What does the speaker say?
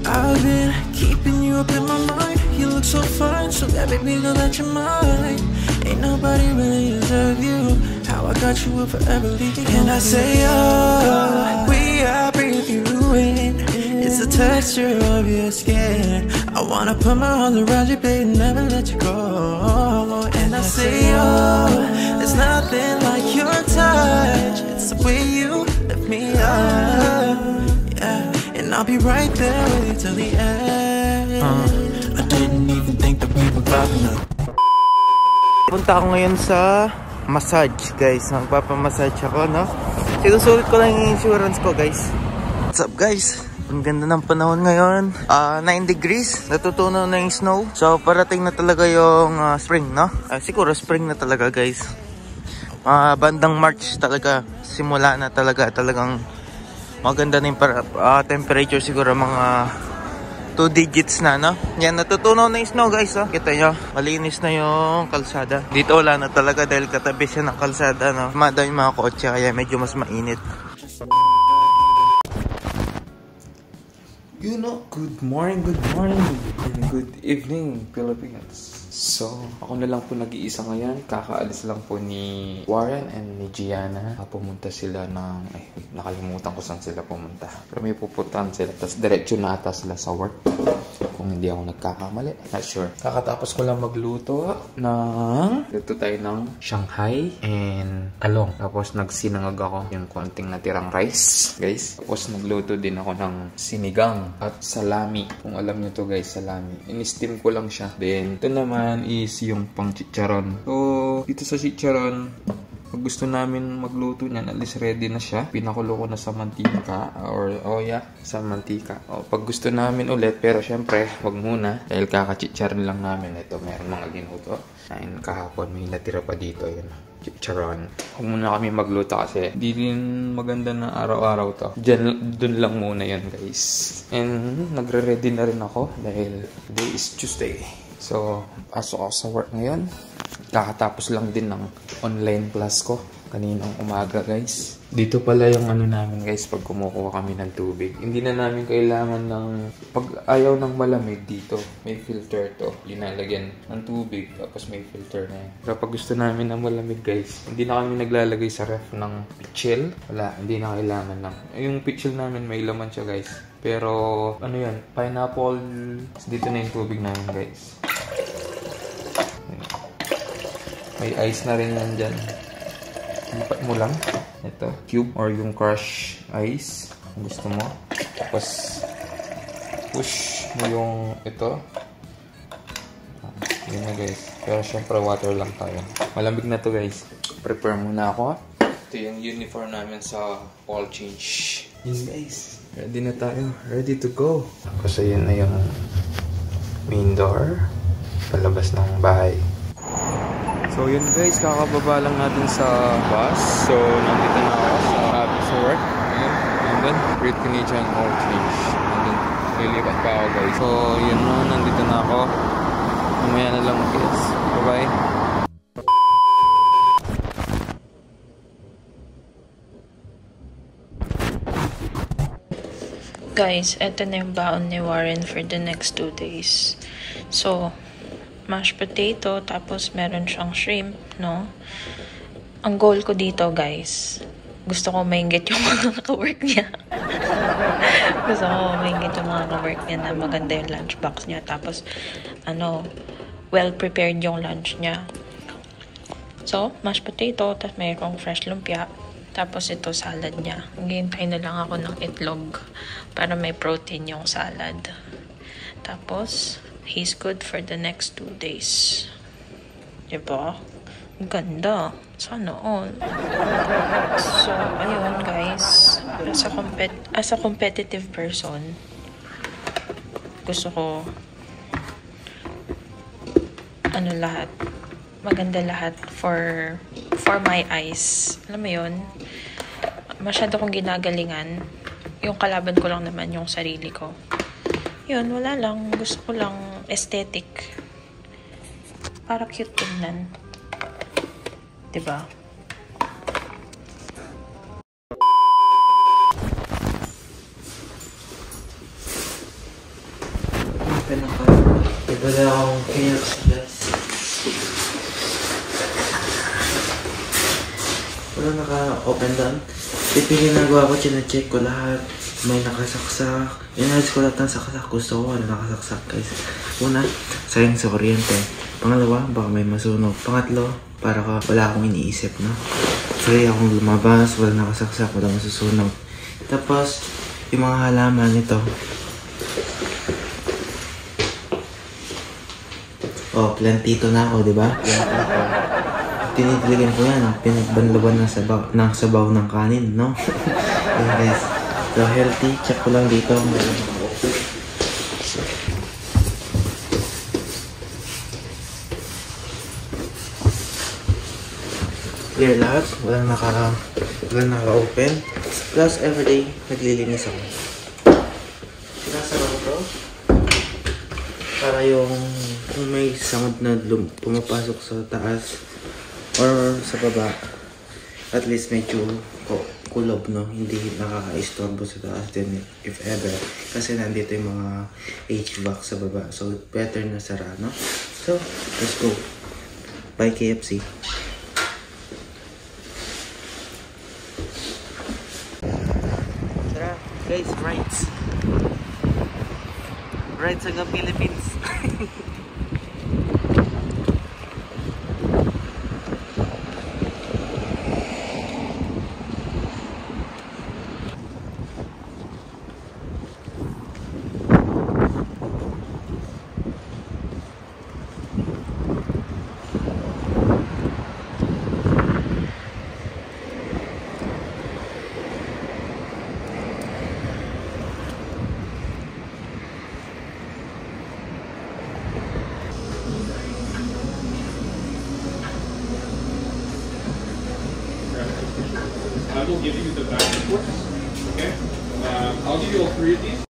I've been keeping you up in my mind. You look so fine, so that made me know that you're mine. Ain't nobody really deserve you. How I got you will forever leaving. And I say, oh, we are breathe you in. It's the texture of your skin. I wanna put my arms around you, baby, never let you go. And I say, oh, there's nothing like your touch. It's the way you lift me up, yeah. And I'll be right there with you till the end. I didn't even think that we were vibing up. Punta ako ngayon sa massage, guys. Magpapamassage ako, no? Sinusulit ko lang yung insurance ko, guys. What's up, guys? Ang ganda ng panahon ngayon. 9 degrees. Natutunaw na yung snow. So, parating na talaga yung spring, no? Siguro spring na talaga, guys. Bandang March talaga. Simula na talaga. Talagang maganda na yung temperature. Siguro mga 2 digits na, no? Yan, natutunaw na yung snow, guys, oh. Kita nyo, malinis na yung kalsada. Dito wala na talaga dahil katabi siya ng kalsada, no? Madami yung mga kotse, kaya medyo mas mainit. You know, good morning, good evening, Philippines. So, ako na lang po nag-iisa ngayon. Kakaalis lang po ni Warren and ni Gianna. Pumunta sila ng... nakalimutan ko saan sila pumunta. Pero may pupuntahan sila. Tapos diretso na ata sila sa work. Kung hindi ako nagkakamali. Not sure. Kakatapos ko lang magluto ng... Luto tayo ng Shanghai and talong. Tapos nagsinangag ako yung konting natirang rice, guys. Tapos nagluto din ako ng sinigang at salami. Kung alam nyo to, guys, salami. In-steam ko lang siya. Then, ito naman is yung pang chicharon. So, dito sa chicharon, pag gusto namin magluto niyan, at least ready na siya. Pinakulo ko na sa mantika. Sa mantika. Pag gusto namin ulit, pero syempre, wag muna. Dahil kakachicharon lang namin. Ito, meron mga ginuto. Ayun, kahapon, may natira pa dito. Yun, chicharon. Huwag muna kami magluto kasi di din maganda na araw-araw to. Dun lang muna yan, guys. And nagre-ready na rin ako dahil today is Tuesday. So, pasok ako sa work ngayon. Kakatapos lang din ng online class ko kaninang umaga, guys. Dito pala yung ano namin, guys, pag kumukuha kami ng tubig. Hindi na namin kailangan ng... Pag ayaw ng malamig dito, may filter to. Linalagyan ng tubig, tapos may filter na yan. Pero pag gusto namin ng malamig, guys, hindi na kami naglalagay sa ref ng pitchel. Wala, hindi na kailangan lang. Yung pitchel namin, may laman siya, guys. Pero, ano yan, pineapple. Dito na yung tubig namin, guys. May ice na rin yan dyan. Lipat mo lang. Ito, cube or yung crush ice. Kung gusto mo. Tapos, push mo yung ito. Yun na, guys. Pero syempre, water lang tayo. Malamig na to, guys. Prepare muna ako. Ito yung uniform namin sa fall change. Yun, guys. Ready na tayo. Ready to go. Tapos, ayun na yung main door. Palabas ng bahay. So yun, guys, kakababa lang natin sa bus. So nandito na ako sa work. Ayun, nandun, Great Canadian Oil Change. Nandun, lilipat pa ako, guys. So yun na, nandito na ako. Mamaya na lang, guys. Bye-bye. Guys, eto na yung baon ni Warren for the next 2 days. So, mashed potato, tapos meron siyang shrimp, no? Ang goal ko dito, guys, gusto ko maingit yung mga ka-work niya. Gusto ko maingit yung mga ka-work niya na maganda yung lunchbox niya. Tapos, well-prepared yung lunch niya. So, mashed potato, tapos mayroong fresh lumpia. Tapos ito, salad niya. Hintay na lang ako ng itlog para may protein yung salad. Tapos, he's good for the next 2 days. Diba? Ang ganda. Sana all. So, ayun, guys. As a competitive person, gusto ko lahat. Maganda lahat for my eyes. Alam mo yun? Masyado kong ginagalingan. Yung kalaban ko lang naman yung sarili ko. Yun, wala lang. Gusto ko lang aesthetic. Para cute tingnan. Diba? open ako. Iba na akong KFC guys. Wala naka-open doon. Ito yung ginagawa ko, chine-check ko lahat. May nakasaksak. Inalis ko lahat ng saksak. Gusto ko wala nakasaksak guys. Una, sayang sa kuryente. Pangalawa, baka may masunog. Pangatlo, para wala akong iniisip, no? Free akong lumabas, wala nakasaksak, wala masusunog. Tapos, yung mga halaman nito. Oh, plantito na ako, di ba? Tinitiligan ko yan. Pinagbanlaban ng sabaw ng kanin, no? Ayan guys. So, healthy. Check ko lang dito. Clear lahat. Walang naka-open. Plus, everyday, naglilinis ako. Sinasara ko to. Para yung kung may sound na pumapasok sa taas or sa baba, at least medyo kulob, no? Hindi nakaka-istorbo sa taas din if ever. Kasi nandito yung mga HVAC sa baba. So, better na sara, no? So, let's go. Bye, KFC. Tara, guys, rights. Rights hanggang Philippines. I will give you the back reports, okay? I'll give you all 3 of these.